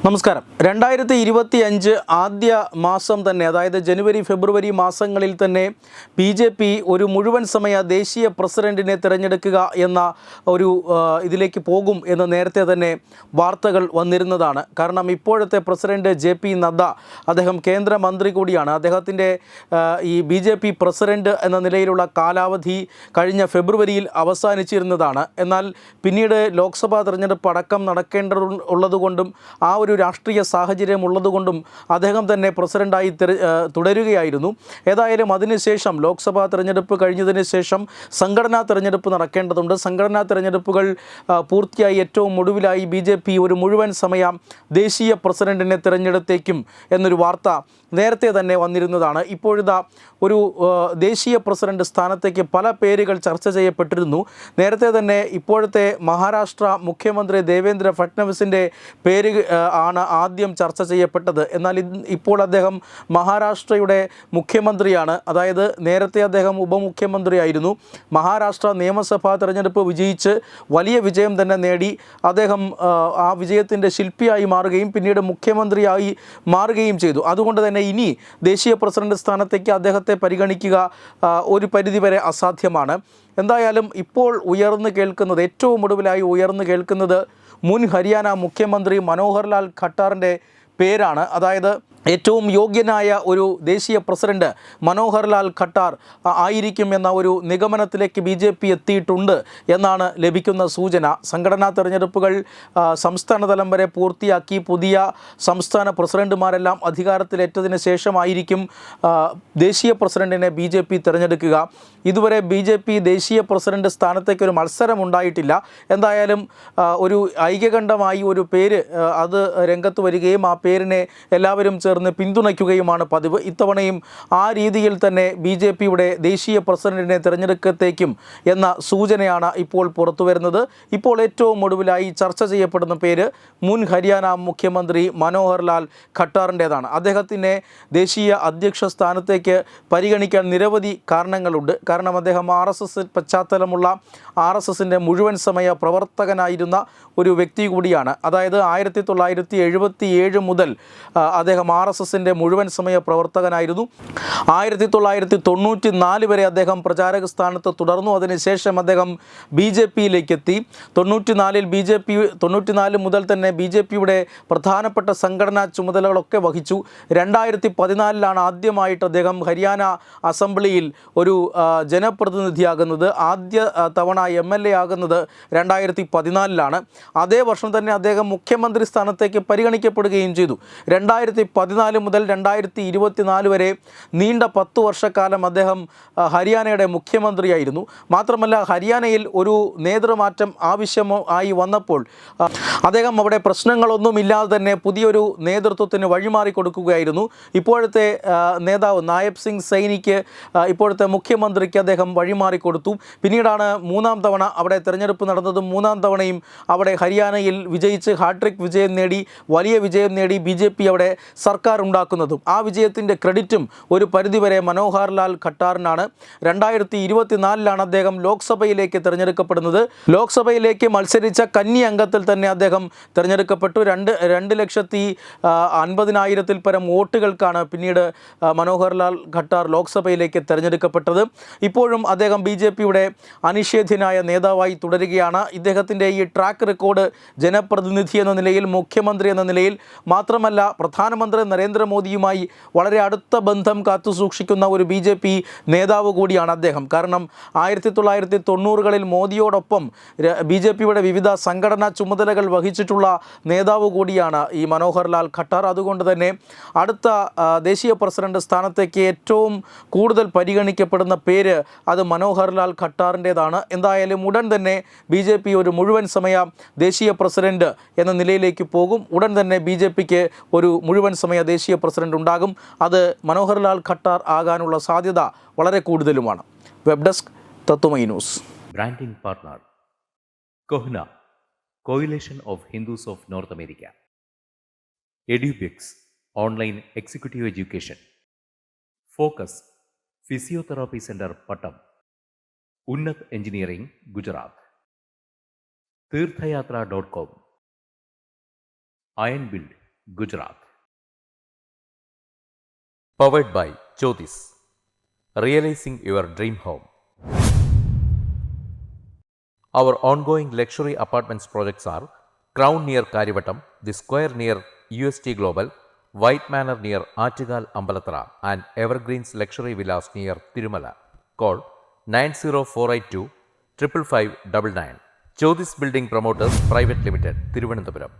നമസ്കാരം. 2025 ആദ്യ മാസം തന്നെ, അതായത് ജനുവരി ഫെബ്രുവരി മാസങ്ങളിൽ തന്നെ BJP ഒരു മുഴുവൻ സമയ ദേശീയ പ്രസിഡന്റിനെ തിരഞ്ഞെടുക്കുക എന്ന ഒരു ഇതിലേക്ക് പോകും എന്ന് നേരത്തെ തന്നെ വാർത്തകൾ വന്നിരുന്നതാണ്. കാരണം ഇപ്പോഴത്തെ പ്രസിഡന്റ് JP നദ്ദ, അദ്ദേഹം കേന്ദ്രമന്ത്രി കൂടിയാണ്. അദ്ദേഹത്തിൻ്റെ ഈ BJP പ്രസിഡന്റ് എന്ന നിലയിലുള്ള കാലാവധി കഴിഞ്ഞ ഫെബ്രുവരിയിൽ അവസാനിച്ചിരുന്നതാണ്. എന്നാൽ പിന്നീട് ലോക്സഭാ തെരഞ്ഞെടുപ്പ് അടക്കം നടക്കേണ്ടതുള്ളതുകൊണ്ടും ആ ഒരു രാഷ്ട്രീയ സാഹചര്യം ഉള്ളതുകൊണ്ടും അദ്ദേഹം തന്നെ പ്രസിഡന്റായി തുടരുകയായിരുന്നു. ഏതായാലും അതിനുശേഷം ലോക്സഭാ തെരഞ്ഞെടുപ്പ് കഴിഞ്ഞതിന് ശേഷം സംഘടനാ തെരഞ്ഞെടുപ്പ് നടക്കേണ്ടതുണ്ട്. സംഘടനാ തെരഞ്ഞെടുപ്പുകൾ പൂർത്തിയായി ഏറ്റവും ഒടുവിലായി BJP ഒരു മുഴുവൻ സമയ ദേശീയ പ്രസിഡന്റിനെ തിരഞ്ഞെടുത്തേക്കും എന്നൊരു വാർത്ത നേരത്തെ തന്നെ വന്നിരുന്നതാണ്. ഇപ്പോഴിതാ ഒരു ദേശീയ പ്രസിഡന്റ് സ്ഥാനത്തേക്ക് പല പേരുകൾ ചർച്ച ചെയ്യപ്പെട്ടിരുന്നു. നേരത്തെ തന്നെ ഇപ്പോഴത്തെ മഹാരാഷ്ട്ര മുഖ്യമന്ത്രി ദേവേന്ദ്ര ഫട്നവിസിൻ്റെ പേര് ആണ് ആദ്യം ചർച്ച ചെയ്യപ്പെട്ടത്. എന്നാൽ ഇപ്പോൾ അദ്ദേഹം മഹാരാഷ്ട്രയുടെ മുഖ്യമന്ത്രിയാണ്. അതായത് നേരത്തെ അദ്ദേഹം ഉപമുഖ്യമന്ത്രിയായിരുന്നു. മഹാരാഷ്ട്ര നിയമസഭാ തെരഞ്ഞെടുപ്പ് വിജയിച്ച് വലിയ വിജയം തന്നെ നേടി അദ്ദേഹം ആ വിജയത്തിൻ്റെ ശില്പിയായി മാറുകയും പിന്നീട് മുഖ്യമന്ത്രിയായി മാറുകയും ചെയ്തു. അതുകൊണ്ട് തന്നെ ഇനി ദേശീയ പ്രസിഡന്റ് സ്ഥാനത്തേക്ക് അദ്ദേഹത്തെ പരിഗണിക്കുക ഒരു പരിധിവരെ അസാധ്യമാണ്. എന്തായാലും ഇപ്പോൾ ഏറ്റവും ഒടുവിലായി ഉയർന്നു കേൾക്കുന്നത് മുൻ ഹരിയാന മുഖ്യമന്ത്രി മനോഹർ ലാൽ ഖട്ടാറിൻ്റെ പേരാണ്. അതായത് ഏറ്റവും യോഗ്യനായ ഒരു ദേശീയ പ്രസിഡന്റ് മനോഹർ ലാൽ ഖട്ടാർ ആയിരിക്കും എന്ന ഒരു നിഗമനത്തിലേക്ക് BJP എത്തിയിട്ടുണ്ട് എന്നാണ് ലഭിക്കുന്ന സൂചന. സംഘടനാ തെരഞ്ഞെടുപ്പുകൾ സംസ്ഥാനതലം വരെ പൂർത്തിയാക്കി പുതിയ സംസ്ഥാന പ്രസിഡന്റുമാരെല്ലാം അധികാരത്തിലേറ്റതിന് ശേഷമായിരിക്കും ദേശീയ പ്രസിഡന്റിനെ BJP തിരഞ്ഞെടുക്കുക. ഇതുവരെ BJP ദേശീയ പ്രസിഡന്റ് സ്ഥാനത്തേക്ക് ഒരു മത്സരം ഉണ്ടായിട്ടില്ല. എന്തായാലും ഒരു ഐക്യകണ്ഠമായി ഒരു പേര് അത് രംഗത്ത് വരികയും ആ പേരിനെ എല്ലാവരും ചേർന്ന് പിന്തുണയ്ക്കുകയുമാണ് പതിവ്. ഇത്തവണയും ആ രീതിയിൽ തന്നെ BJPയുടെ ദേശീയ പ്രസിഡന്റിനെ തിരഞ്ഞെടുക്കത്തേക്കും എന്ന സൂചനയാണ് ഇപ്പോൾ പുറത്തു വരുന്നത്. ഇപ്പോൾ ഏറ്റവും ഒടുവിലായി ചർച്ച ചെയ്യപ്പെടുന്ന പേര് മുൻ ഹരിയാന മുഖ്യമന്ത്രി മനോഹർ ലാൽ ഖട്ടാറിൻ്റേതാണ്. അദ്ദേഹത്തിനെ ദേശീയ അധ്യക്ഷ സ്ഥാനത്തേക്ക് പരിഗണിക്കാൻ നിരവധി കാരണങ്ങളുണ്ട്. കാരണം അദ്ദേഹം RSS പശ്ചാത്തലമുള്ള RSSൻ്റെ മുഴുവൻ സമയ പ്രവർത്തകനായിരുന്ന ഒരു വ്യക്തി കൂടിയാണ്. അതായത് 1977 മുതൽ അദ്ദേഹം RSSൻ്റെ മുഴുവൻ സമയ പ്രവർത്തകനായിരുന്നു. 1994 വരെ അദ്ദേഹം പ്രചാരക സ്ഥാനത്ത് തുടർന്നു. അതിനുശേഷം അദ്ദേഹം BJPയിലേക്ക് എത്തി. 94 മുതൽ തന്നെ BJPയുടെ പ്രധാനപ്പെട്ട സംഘടനാ ചുമതലകളൊക്കെ വഹിച്ചു. 2014 ആദ്യമായിട്ട് അദ്ദേഹം ഹരിയാന അസംബ്ലിയിൽ ഒരു ജനപ്രതിനിധിയാകുന്നത്. ആദ്യ തവണ MLA ആകുന്നത് 2014 അതേ വർഷം തന്നെ അദ്ദേഹം മുഖ്യമന്ത്രി സ്ഥാനത്തേക്ക് പരിഗണിക്കപ്പെടുകയും ചെയ്തു. 2014 മുതൽ 2024 വരെ നീണ്ട 10 വർഷക്കാലം അദ്ദേഹം ഹരിയാനയുടെ മുഖ്യമന്ത്രിയായിരുന്നു. മാത്രമല്ല ഹരിയാനയിൽ ഒരു നേതൃമാറ്റം ആവശ്യമായി വന്നപ്പോൾ അദ്ദേഹം അവിടെ പ്രശ്നങ്ങളൊന്നുമില്ലാതെ തന്നെ പുതിയൊരു നേതൃത്വത്തിന് വഴിമാറി കൊടുക്കുകയായിരുന്നു. ഇപ്പോഴത്തെ നേതാവ് നായബ് സിംഗ് സൈനിക്ക്, ഇപ്പോഴത്തെ മുഖ്യമന്ത്രിക്ക് അദ്ദേഹം വഴിമാറി കൊടുത്തു. പിന്നീടാണ് മൂന്നാം തവണ അവിടെ തിരഞ്ഞെടുപ്പ് നടന്നതും മൂന്നാം തവണയും അവിടെ ഹരിയാനയിൽ വിജയിച്ച് ഹാട്രിക് വിജയം നേടി, വലിയ വിജയം നേടി BJP അവിടെ സർക്കാർ ഉണ്ടാക്കുന്നതും. ആ വിജയത്തിൻ്റെ ക്രെഡിറ്റും ഒരു പരിധിവരെ മനോഹർ ലാൽ ഖട്ടാറിനാണ്. 2024 അദ്ദേഹം ലോക്സഭയിലേക്ക് തിരഞ്ഞെടുക്കപ്പെടുന്നത്. ലോക്സഭയിലേക്ക് മത്സരിച്ച കന്നി അംഗത്തിൽ തന്നെ അദ്ദേഹം തിരഞ്ഞെടുക്കപ്പെട്ടു. 2,50,000 പരം വോട്ടുകൾക്കാണ് പിന്നീട് മനോഹർ ലാൽ ഖട്ടാർ ലോക്സഭയിലേക്ക് തിരഞ്ഞെടുക്കപ്പെട്ടത്. ഇപ്പോഴും അദ്ദേഹം BJPയുടെ അനിഷേധ്യനായ നേതാവായി തുടരുകയാണ്. ഇദ്ദേഹത്തിൻ്റെ ഈ ട്രാക്ക് റെക്കോർഡ് ജനപ്രതിനിധി എന്ന നിലയിൽ, മുഖ്യമന്ത്രി എന്ന നിലയിൽ മാത്രമല്ല പ്രധാനമന്ത്രി നരേന്ദ്രമോദിയുമായി വളരെ അടുത്ത ബന്ധം കാത്തുസൂക്ഷിക്കുന്ന ഒരു BJP നേതാവ് കൂടിയാണ് അദ്ദേഹം. കാരണം 1990കളിൽ മോദിയോടൊപ്പം BJPയുടെ വിവിധ സംഘടനാ ചുമതലകൾ വഹിച്ചിട്ടുള്ള നേതാവ് കൂടിയാണ് ഈ മനോഹർ ലാൽ ഖട്ടാർ. അതുകൊണ്ട് തന്നെ അടുത്ത ദേശീയ പ്രസിഡന്റ് സ്ഥാനത്തേക്ക് ഏറ്റവും കൂടുതൽ പരിഗണിക്കപ്പെടുന്ന പേര് അത് മനോഹർ ലാൽ ഖട്ടാറിൻ്റേതാണ്. എന്തായാലും ഉടൻ തന്നെ BJP ഒരു മുഴുവൻ സമയ ദേശീയ പ്രസിഡന്റ് എന്ന നിലയിലേക്ക് പോകും. ഉടൻ തന്നെ BJPക്ക് ഒരു മുഴുവൻ സമയ ദേശീയ പ്രസിഡന്റ് ഉണ്ടാകും. അത് മനോഹർ ലാൽ ഖട്ടാർ ആകാനുള്ള സാധ്യത വളരെ കൂടുതലുമാണ്. Web desk Tatwamayi News. Branding partner CoHNA, Coalition of Hindus of North America. Edubix, online executive education. Focus, physiotherapy centre Pattom. Unnat engineering, Gujarat. തീർത്ഥയാത്ര.com, Iron Build, Gujarat. Powered by Jyotis. Realizing your dream home. Our ongoing luxury apartments projects are Crown near Karivattam, The Square near UST Global, White Manor near Achigal Ambalatra, and Evergreens Luxury Villas near Tirumala. Call 90482 55599. Jyotis Building Promoters Private Limited, Thiruvananthapuram.